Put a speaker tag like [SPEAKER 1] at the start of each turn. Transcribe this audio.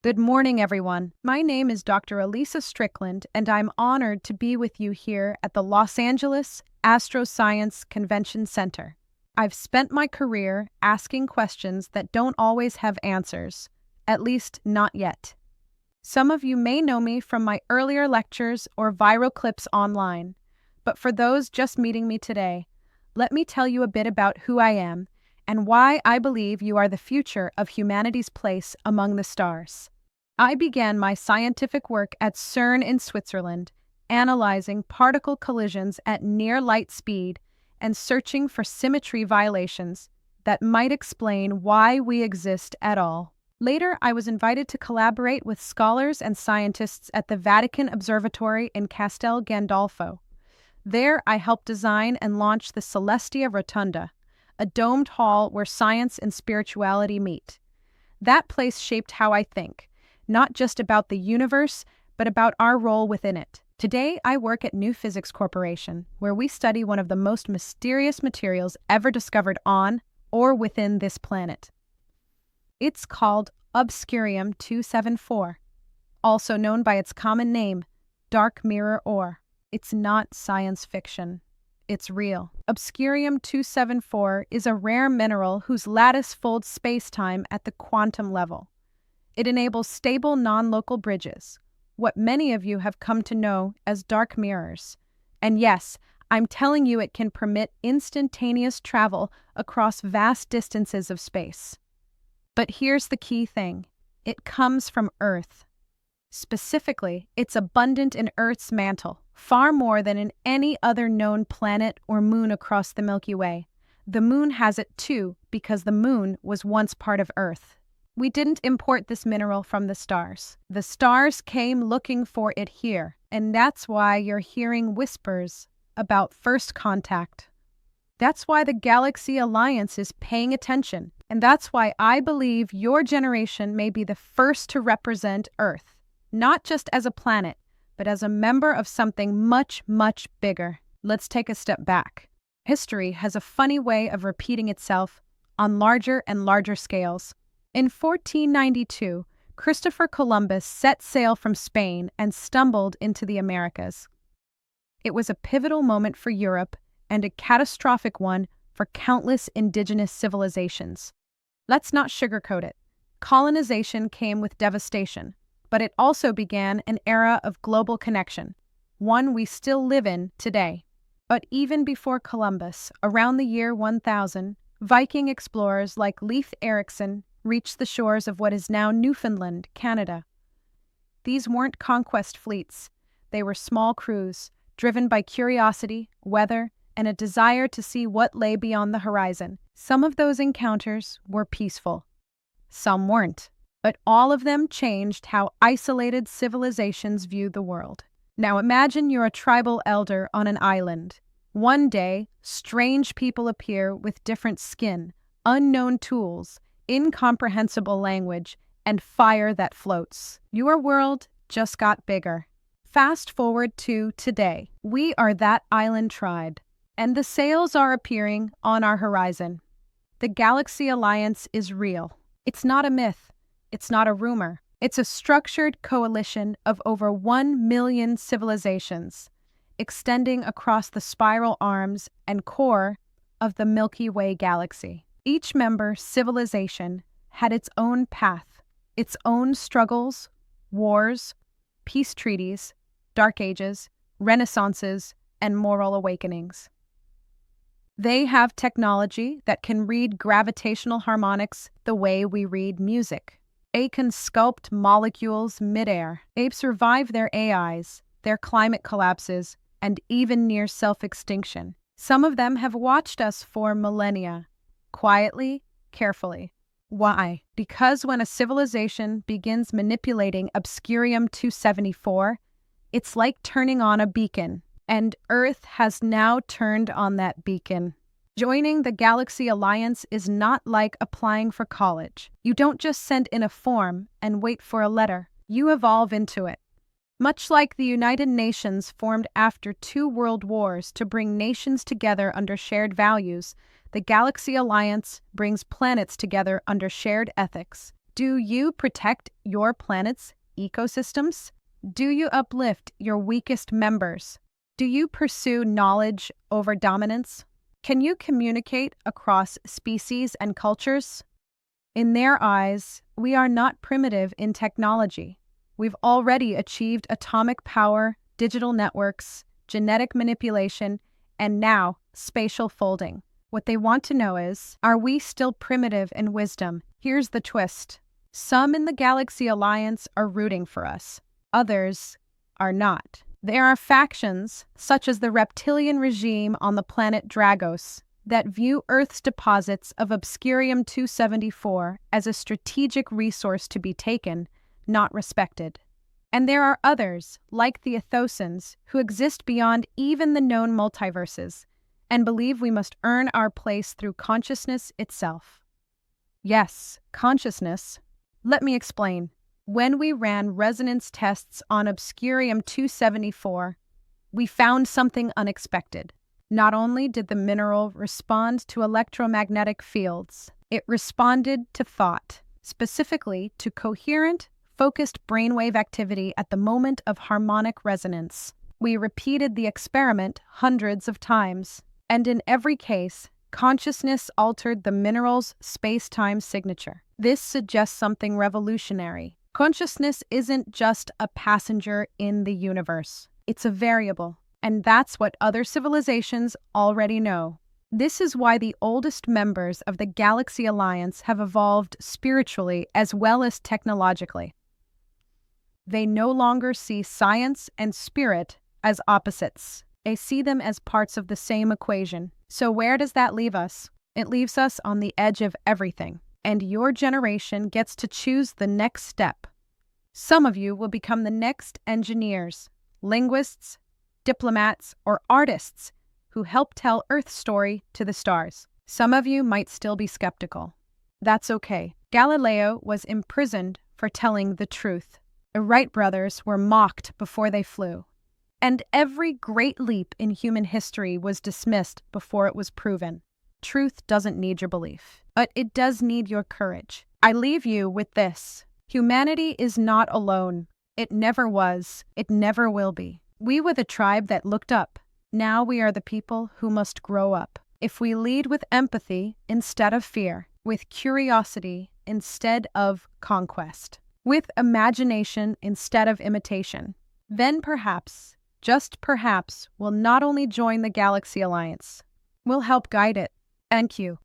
[SPEAKER 1] Good morning, everyone. My name is Dr. Elisa Strickland, and I'm honored to be with you here at the Los Angeles Astroscience Convention Center. I've spent my career asking questions that don't always have answers, at least not yet. Some of you may know me from my earlier lectures or viral clips online, but for those just meeting me today, let me tell you a bit about who I am and why I believe you are the future of humanity's place among the stars. I began my scientific work at CERN in Switzerland, analyzing particle collisions at near light speed and searching for symmetry violations that might explain why we exist at all. Later, I was invited to collaborate with scholars and scientists at the Vatican Observatory in Castel Gandolfo. There, I helped design and launch the Celestia Rotunda, a domed hall where science and spirituality meet. That place shaped how I think, not just about the universe, but about our role within it. Today, I work at New Physics Corporation, where we study one of the most mysterious materials ever discovered on or within this planet. It's called Obscurium 274, also known by its common name, dark mirror ore. It's not science fiction. It's real. Obscurium 274 is a rare mineral whose lattice folds space-time at the quantum level. It enables stable non-local bridges, what many of you have come to know as dark mirrors. And yes, I'm telling you it can permit instantaneous travel across vast distances of space. But here's the key thing. It comes from Earth. Specifically, it's abundant in Earth's mantle, far more than in any other known planet or moon across the Milky Way. The moon has it too, because the moon was once part of Earth. We didn't import this mineral from the stars. The stars came looking for it here, and that's why you're hearing whispers about first contact. That's why the Galaxy Alliance is paying attention, and that's why I believe your generation may be the first to represent Earth, not just as a planet, but as a member of something much, much bigger. Let's take a step back. History has a funny way of repeating itself on larger and larger scales. In 1492, Christopher Columbus set sail from Spain and stumbled into the Americas. It was a pivotal moment for Europe and a catastrophic one for countless indigenous civilizations. Let's not sugarcoat it. Colonization came with devastation, but it also began an era of global connection, one we still live in today. But even before Columbus, around the year 1000, Viking explorers like Leif Erikson reached the shores of what is now Newfoundland, Canada. These weren't conquest fleets. They were small crews, driven by curiosity, weather, and a desire to see what lay beyond the horizon. Some of those encounters were peaceful. Some weren't. But all of them changed how isolated civilizations viewed the world. Now imagine you're a tribal elder on an island. One day, strange people appear with different skin, unknown tools, incomprehensible language, and fire that floats. Your world just got bigger. Fast forward to today. We are that island tribe, and the sails are appearing on our horizon. The Galaxy Alliance is real. It's not a myth. It's not a rumor. It's a structured coalition of over 1 million civilizations, extending across the spiral arms and core of the Milky Way galaxy. Each member civilization had its own path, its own struggles, wars, peace treaties, dark ages, renaissances, and moral awakenings. They have technology that can read gravitational harmonics the way we read music. They can sculpt molecules midair. They've survived their AIs, their climate collapses, and even near self-extinction. Some of them have watched us for millennia, quietly, carefully. Why? Because when a civilization begins manipulating Obscurium 274, it's like turning on a beacon, and Earth has now turned on that beacon. Joining the Galaxy Alliance is not like applying for college. You don't just send in a form and wait for a letter. You evolve into it. Much like the United Nations formed after 2 world wars to bring nations together under shared values, the Galaxy Alliance brings planets together under shared ethics. Do you protect your planet's ecosystems? Do you uplift your weakest members? Do you pursue knowledge over dominance? Can you communicate across species and cultures? In their eyes, we are not primitive in technology. We've already achieved atomic power, digital networks, genetic manipulation, and now spatial folding. What they want to know is, are we still primitive in wisdom? Here's the twist. Some in the Galaxy Alliance are rooting for us. Others are not. There are factions, such as the reptilian regime on the planet Dragos, that view Earth's deposits of Obscurium-274 as a strategic resource to be taken, not respected. And there are others, like the Athosans, who exist beyond even the known multiverses, and believe we must earn our place through consciousness itself. Yes, consciousness. Let me explain. When we ran resonance tests on Obscurium-274, we found something unexpected. Not only did the mineral respond to electromagnetic fields, it responded to thought, specifically to coherent, focused brainwave activity at the moment of harmonic resonance. We repeated the experiment hundreds of times, and in every case, consciousness altered the mineral's space-time signature. This suggests something revolutionary. Consciousness isn't just a passenger in the universe. It's a variable, and that's what other civilizations already know. This is why the oldest members of the Galaxy Alliance have evolved spiritually as well as technologically. They no longer see science and spirit as opposites. They see them as parts of the same equation. So where does that leave us? It leaves us on the edge of everything, and your generation gets to choose the next step. Some of you will become the next engineers, linguists, diplomats, or artists who help tell Earth's story to the stars. Some of you might still be skeptical. That's okay. Galileo was imprisoned for telling the truth. The Wright brothers were mocked before they flew. And every great leap in human history was dismissed before it was proven. Truth doesn't need your belief, but it does need your courage. I leave you with this. Humanity is not alone. It never was. It never will be. We were the tribe that looked up. Now we are the people who must grow up. If we lead with empathy instead of fear, with curiosity instead of conquest, with imagination instead of imitation, then perhaps, just perhaps, we'll not only join the Galaxy Alliance, we'll help guide it. Thank you.